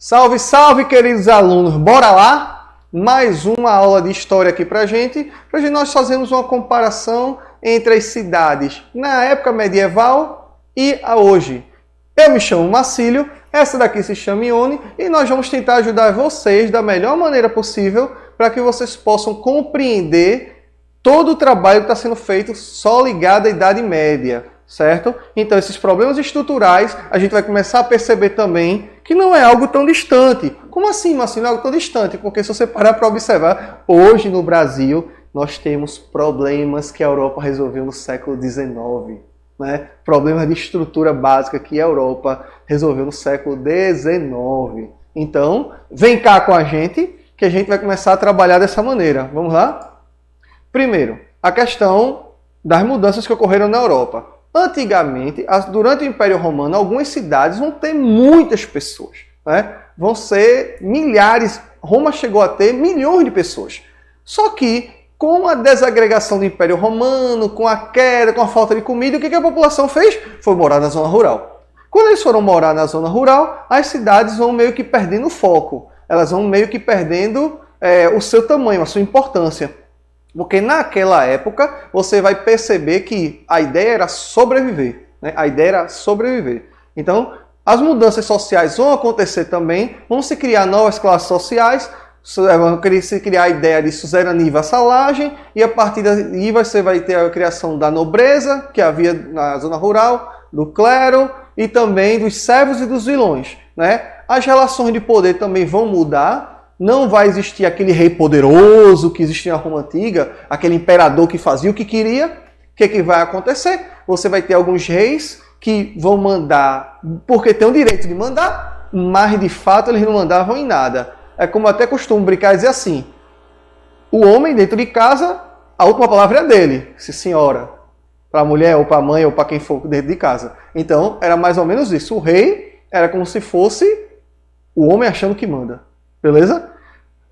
Salve, salve, queridos alunos! Bora lá? Mais uma aula de história aqui pra gente. Nós fazemos uma comparação entre as cidades na época medieval e a hoje. Eu me chamo Marcílio, essa daqui se chama Ione e nós vamos tentar ajudar vocês da melhor maneira possível para que vocês possam compreender todo o trabalho que está sendo feito só ligado à Idade Média, certo? Então, esses problemas estruturais, a gente vai começar a perceber também que não é algo tão distante. Como assim, Marcelo? Não é algo tão distante? Porque se você parar para observar, hoje no Brasil, nós temos problemas que a Europa resolveu no século XIX. Né? Problemas de estrutura básica que a Europa resolveu no século XIX. Então, vem cá com a gente, que a gente vai começar a trabalhar dessa maneira. Vamos lá? Primeiro, a questão das mudanças que ocorreram na Europa. Antigamente, durante o Império Romano, algumas cidades vão ter muitas pessoas. Né? Vão ser milhares. Roma chegou a ter milhões de pessoas. Só que, com a desagregação do Império Romano, com a queda, com a falta de comida, o que a população fez? Foi morar na zona rural. Quando eles foram morar na zona rural, as cidades vão meio que perdendo o foco. Elas vão meio que perdendo o seu tamanho, a sua importância. Porque naquela época você vai perceber que a ideia era sobreviver. Né? A ideia era sobreviver. Então, as mudanças sociais vão acontecer também, vão se criar novas classes sociais, vão se criar a ideia de suzerania e vassalagem, e a partir daí você vai ter a criação da nobreza, que havia na zona rural, do clero, e também dos servos e dos vilões. Né? As relações de poder também vão mudar. Não vai existir aquele rei poderoso que existia na Roma Antiga, aquele imperador que fazia o que queria. O que vai acontecer? Você vai ter alguns reis que vão mandar porque tem o direito de mandar, mas de fato eles não mandavam em nada. É como até costumo brincar e dizer assim, o homem dentro de casa, a última palavra é dele, se senhora, para a mulher ou para a mãe ou para quem for dentro de casa. Então era mais ou menos isso. O rei era como se fosse o homem achando que manda. Beleza?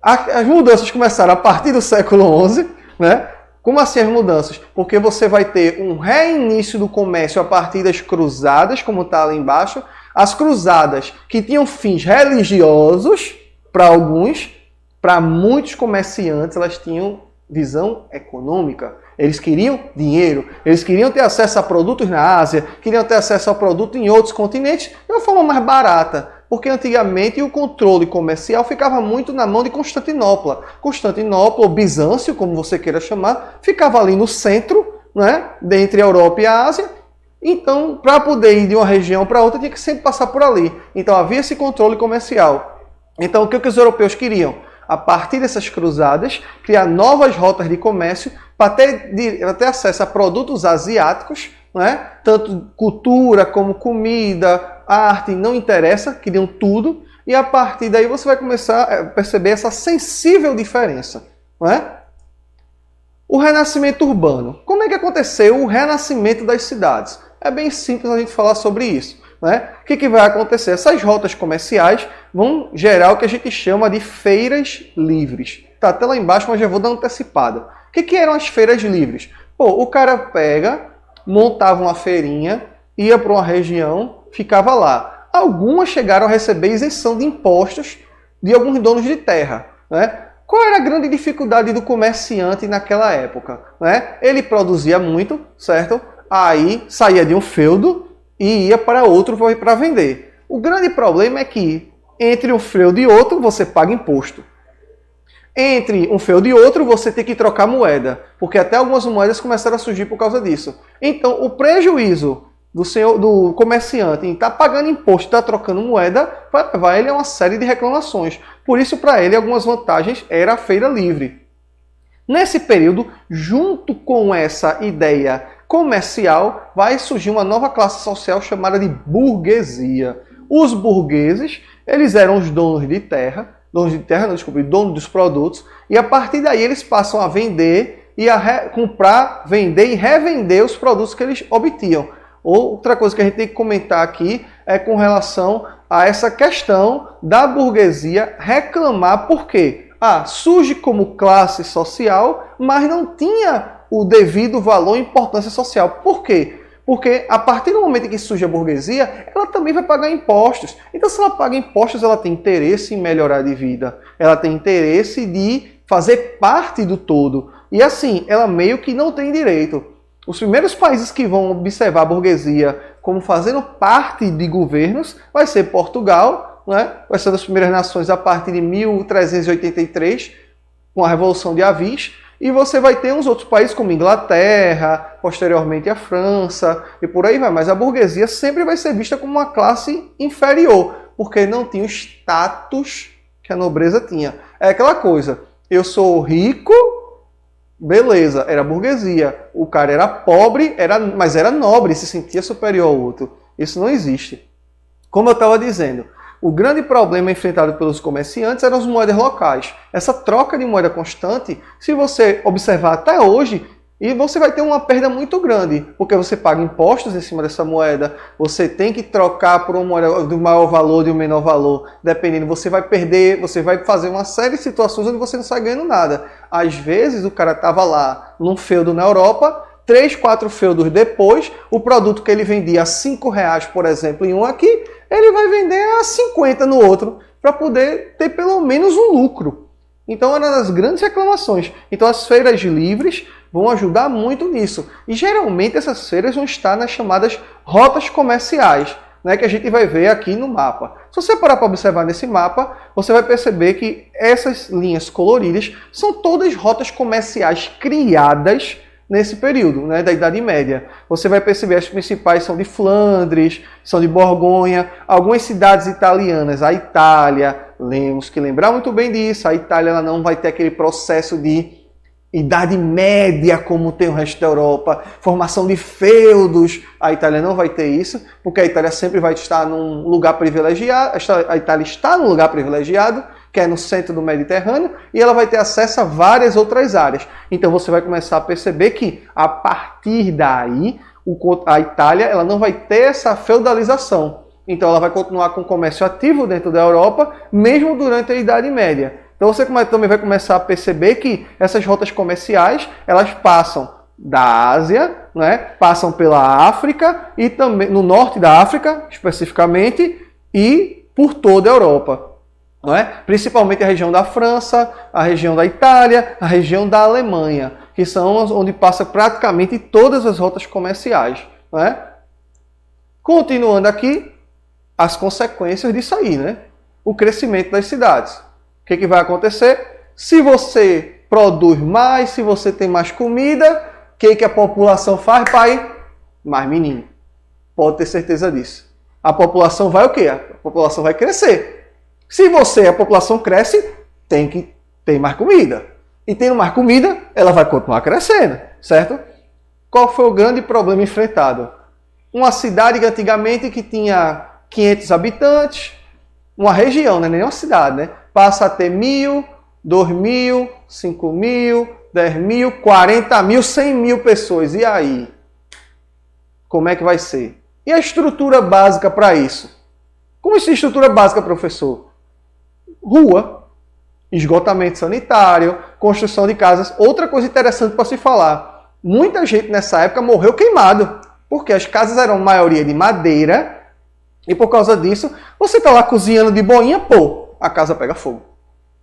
As mudanças começaram a partir do século XI, né? Como assim as mudanças? Porque você vai ter um reinício do comércio a partir das cruzadas, como está lá embaixo. As cruzadas que tinham fins religiosos, para alguns, para muitos comerciantes, elas tinham visão econômica. Eles queriam dinheiro, eles queriam ter acesso a produtos na Ásia, queriam ter acesso a produtos em outros continentes de uma forma mais barata. Porque antigamente o controle comercial ficava muito na mão de Constantinopla. Constantinopla, ou Bizâncio, como você queira chamar, ficava ali no centro, né, entre a Europa e a Ásia. Então, para poder ir de uma região para outra, tinha que sempre passar por ali. Então, havia esse controle comercial. Então, o que os europeus queriam? A partir dessas cruzadas, criar novas rotas de comércio para ter acesso a produtos asiáticos, né? Tanto cultura como comida, arte, não interessa, queriam tudo. E a partir daí você vai começar a perceber essa sensível diferença. Não é? O renascimento urbano. Como é que aconteceu o renascimento das cidades? É bem simples a gente falar sobre isso. Né? O que vai acontecer? Essas rotas comerciais vão gerar o que a gente chama de feiras livres. Está até lá embaixo, mas já vou dar uma antecipada. O que eram as feiras livres? Pô, o cara pega, montava uma feirinha, ia para uma região, ficava lá. Algumas chegaram a receber isenção de impostos de alguns donos de terra. Né? Qual era a grande dificuldade do comerciante naquela época? Né? Ele produzia muito, certo? Aí saía de um feudo e ia para outro para vender. O grande problema é que entre um feudo e outro você paga imposto. Entre um feudo e outro você tem que trocar moeda, porque até algumas moedas começaram a surgir por causa disso. Então o prejuízo do comerciante em estar pagando imposto e estar trocando moeda vai levar ele a uma série de reclamações. Por isso, para ele, algumas vantagens era a feira livre. Nesse período, junto com essa ideia comercial, vai surgir uma nova classe social chamada de burguesia. Os burgueses, eles eram os donos dos produtos, e a partir daí eles passam a vender e a comprar, vender e revender os produtos que eles obtinham. Outra coisa que a gente tem que comentar aqui é com relação a essa questão da burguesia reclamar por quê? Surge como classe social, mas não tinha o devido valor e importância social. Por quê? Porque a partir do momento em que surge a burguesia, ela também vai pagar impostos. Então, se ela paga impostos, ela tem interesse em melhorar de vida. Ela tem interesse de fazer parte do todo. E assim, ela meio que não tem direito. Os primeiros países que vão observar a burguesia como fazendo parte de governos vai ser Portugal, né? Vai ser das primeiras nações a partir de 1383, com a Revolução de Avis. E você vai ter uns outros países como Inglaterra, posteriormente a França, e por aí vai. Mas a burguesia sempre vai ser vista como uma classe inferior, porque não tinha o status que a nobreza tinha. É aquela coisa, eu sou rico, beleza, era burguesia. O cara era pobre, mas era nobre, se sentia superior ao outro. Isso não existe. Como eu estava dizendo, o grande problema enfrentado pelos comerciantes eram as moedas locais. Essa troca de moeda constante, se você observar até hoje, e você vai ter uma perda muito grande, porque você paga impostos em cima dessa moeda, você tem que trocar por uma moeda do maior valor, de um menor valor, dependendo, você vai perder, você vai fazer uma série de situações onde você não sai ganhando nada. Às vezes o cara estava lá num feudo na Europa, 3, 4 feudos depois, o produto que ele vendia a R$5, por exemplo, em um aqui, ele vai vender a 50 no outro, para poder ter pelo menos um lucro. Então, era uma das grandes reclamações. Então, as feiras livres vão ajudar muito nisso. E, geralmente, essas feiras vão estar nas chamadas rotas comerciais, né, que a gente vai ver aqui no mapa. Se você parar para observar nesse mapa, você vai perceber que essas linhas coloridas são todas rotas comerciais criadas nesse período, né, da Idade Média. Você vai perceber as principais são de Flandres, são de Borgonha, algumas cidades italianas, a Itália, temos que lembrar muito bem disso, a Itália ela não vai ter aquele processo de Idade Média como tem o resto da Europa, formação de feudos, a Itália não vai ter isso, porque a Itália sempre vai estar num lugar privilegiado, a Itália está num lugar privilegiado, que é no centro do Mediterrâneo, e ela vai ter acesso a várias outras áreas. Então você vai começar a perceber que, a partir daí, a Itália ela não vai ter essa feudalização. Então ela vai continuar com o comércio ativo dentro da Europa, mesmo durante a Idade Média. Então você também vai começar a perceber que essas rotas comerciais, elas passam da Ásia, né? Passam pela África, e também no norte da África, especificamente, e por toda a Europa. Não é? Principalmente a região da França, a região da Itália, a região da Alemanha, que são onde passa praticamente todas as rotas comerciais. Não é? Continuando aqui, as consequências disso aí, né? O crescimento das cidades. O que vai acontecer? Se você produz mais, se você tem mais comida, o que a população faz, pai? Mais menino. Pode ter certeza disso. A população vai o quê? A população vai crescer. Se a população cresce, tem que ter mais comida. E tendo mais comida, ela vai continuar crescendo, certo? Qual foi o grande problema enfrentado? Uma cidade que antigamente que tinha 500 habitantes, uma região, né? Nem uma cidade, né? Passa a ter 1.000, 2.000, 5.000, 10.000, 40.000, 100.000 pessoas. E aí? Como é que vai ser? E a estrutura básica para isso? Como é a estrutura básica, professor? Rua, esgotamento sanitário, construção de casas. Outra coisa interessante para se falar. Muita gente nessa época morreu queimado, porque as casas eram maioria de madeira, e por causa disso, você está lá cozinhando de boinha, pô, a casa pega fogo.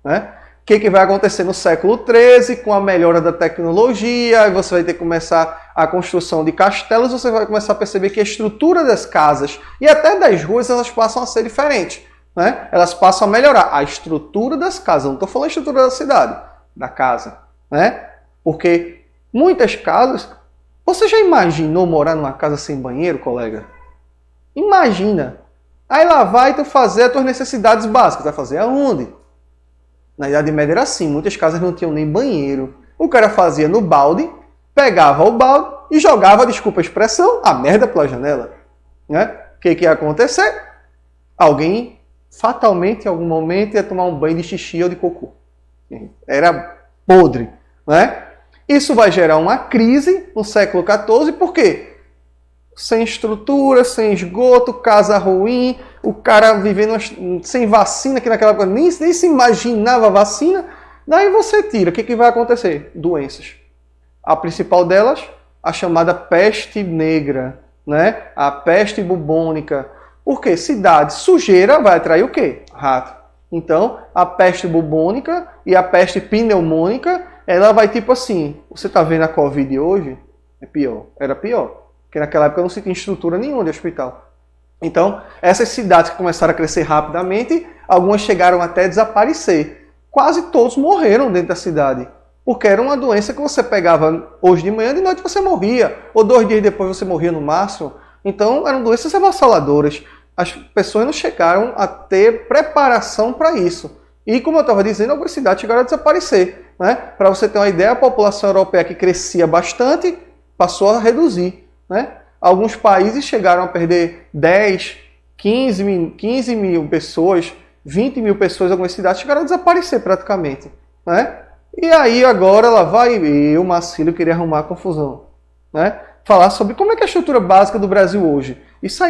Né? O que vai acontecer no século XIII, com a melhora da tecnologia, você vai ter que começar a construção de castelos, você vai começar a perceber que a estrutura das casas e até das ruas, elas passam a ser diferentes. Né? Elas passam a melhorar a estrutura das casas. Não estou falando a estrutura da cidade, da casa. Né? Porque muitas casas... Você já imaginou morar numa casa sem banheiro, colega? Imagina. Aí lá vai tu fazer as tuas necessidades básicas. Vai fazer aonde? Na Idade Média era assim. Muitas casas não tinham nem banheiro. O cara fazia no balde, pegava o balde e jogava, desculpa a expressão, a merda pela janela. Né? O que ia acontecer? Alguém, fatalmente, em algum momento, ia tomar um banho de xixi ou de cocô. Era podre. Né? Isso vai gerar uma crise no século XIV. Por quê? Sem estrutura, sem esgoto, casa ruim, o cara vivendo sem vacina, que naquela época nem se imaginava vacina. Daí você tira. O que vai acontecer? Doenças. A principal delas, a chamada peste negra. né? A peste bubônica. Porque cidade sujeira vai atrair o quê? Rato. Então, a peste bubônica e a peste pneumônica, ela vai tipo assim, você está vendo a Covid hoje? É pior. Era pior. Porque naquela época não se tinha estrutura nenhuma de hospital. Então, essas cidades que começaram a crescer rapidamente, algumas chegaram até a desaparecer. Quase todos morreram dentro da cidade. Porque era uma doença que você pegava hoje de manhã, de noite você morria. Ou 2 dias depois você morria no máximo. Então, eram doenças avassaladoras. As pessoas não chegaram a ter preparação para isso. E, como eu estava dizendo, algumas cidades chegaram a desaparecer. Né? Para você ter uma ideia, a população europeia que crescia bastante passou a reduzir. Né? Alguns países chegaram a perder 10, 15 mil pessoas, 20 mil pessoas, algumas cidades chegaram a desaparecer praticamente. Né? E aí agora lá vai eu, Marcílio, queria arrumar confusão. Né? Falar sobre como é que é a estrutura básica do Brasil hoje. Isso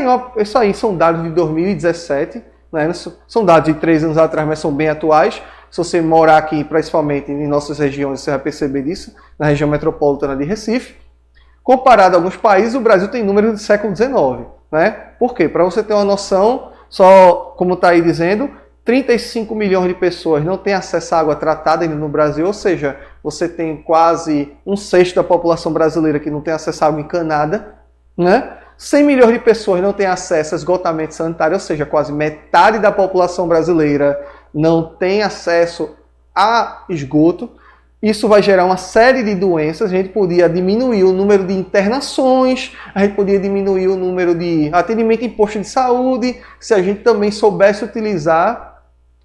aí são dados de 2017, né? São dados de 3 anos atrás, mas são bem atuais. Se você morar aqui, principalmente em nossas regiões, você vai perceber disso, na região metropolitana de Recife. Comparado a alguns países, o Brasil tem números do século XIX. Né? Por quê? Para você ter uma noção, só como está aí dizendo, 35 milhões de pessoas não têm acesso à água tratada ainda no Brasil, ou seja, você tem quase 1/6 da população brasileira que não tem acesso à água encanada. Né? 100 milhões de pessoas não têm acesso a esgotamento sanitário, ou seja, quase metade da população brasileira não tem acesso a esgoto. Isso vai gerar uma série de doenças. A gente podia diminuir o número de internações, a gente podia diminuir o número de atendimento em posto de saúde, se a gente também soubesse utilizar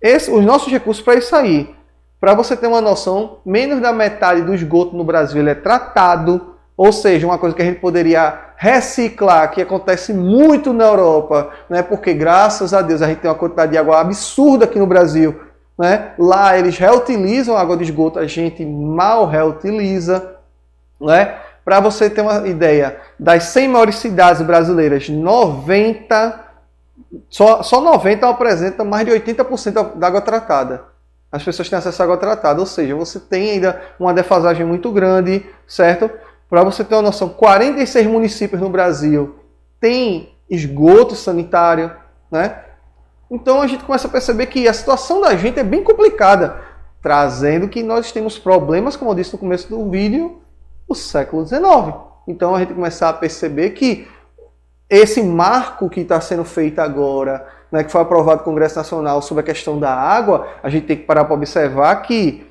os nossos recursos para isso aí. Para você ter uma noção, menos da metade do esgoto no Brasil ele é tratado, ou seja, uma coisa que a gente poderia reciclar, que acontece muito na Europa, né? Porque graças a Deus a gente tem uma quantidade de água absurda aqui no Brasil. Né? Lá eles reutilizam a água de esgoto, a gente mal reutiliza. Né? Para você ter uma ideia, das 100 maiores cidades brasileiras, 90, só 90 apresentam mais de 80% da água tratada. As pessoas têm acesso à água tratada, ou seja, você tem ainda uma defasagem muito grande, certo? Para você ter uma noção, 46 municípios no Brasil têm esgoto sanitário, né? Então a gente começa a perceber que a situação da gente é bem complicada, trazendo que nós temos problemas, como eu disse no começo do vídeo, do século XIX. Então a gente começa a perceber que esse marco que está sendo feito agora, né, que foi aprovado no Congresso Nacional sobre a questão da água, a gente tem que parar para observar que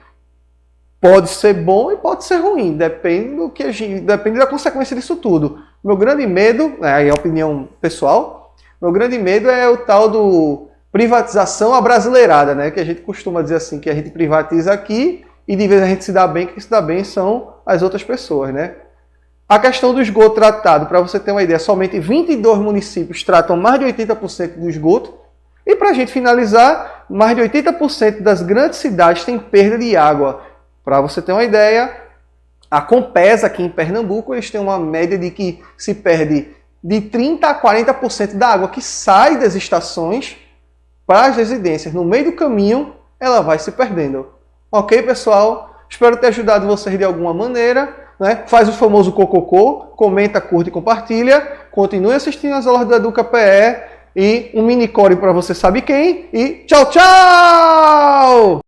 pode ser bom e pode ser ruim, depende da consequência disso tudo. Meu grande medo, é a opinião pessoal, meu grande medo é o tal do privatização abrasileirada, né? Que a gente costuma dizer assim, que a gente privatiza aqui e de vez a gente se dá bem, que se dá bem são as outras pessoas, né? A questão do esgoto tratado, para você ter uma ideia, somente 22 municípios tratam mais de 80% do esgoto. E para a gente finalizar, mais de 80% das grandes cidades têm perda de água. Para você ter uma ideia, a Compesa aqui em Pernambuco, eles têm uma média de que se perde de 30% a 40% da água que sai das estações para as residências. No meio do caminho, ela vai se perdendo. Ok, pessoal? Espero ter ajudado vocês de alguma maneira. Né? Faz o famoso cococô, comenta, curte e compartilha. Continue assistindo as aulas da Educa PE e um mini core para você sabe quem. E tchau, tchau!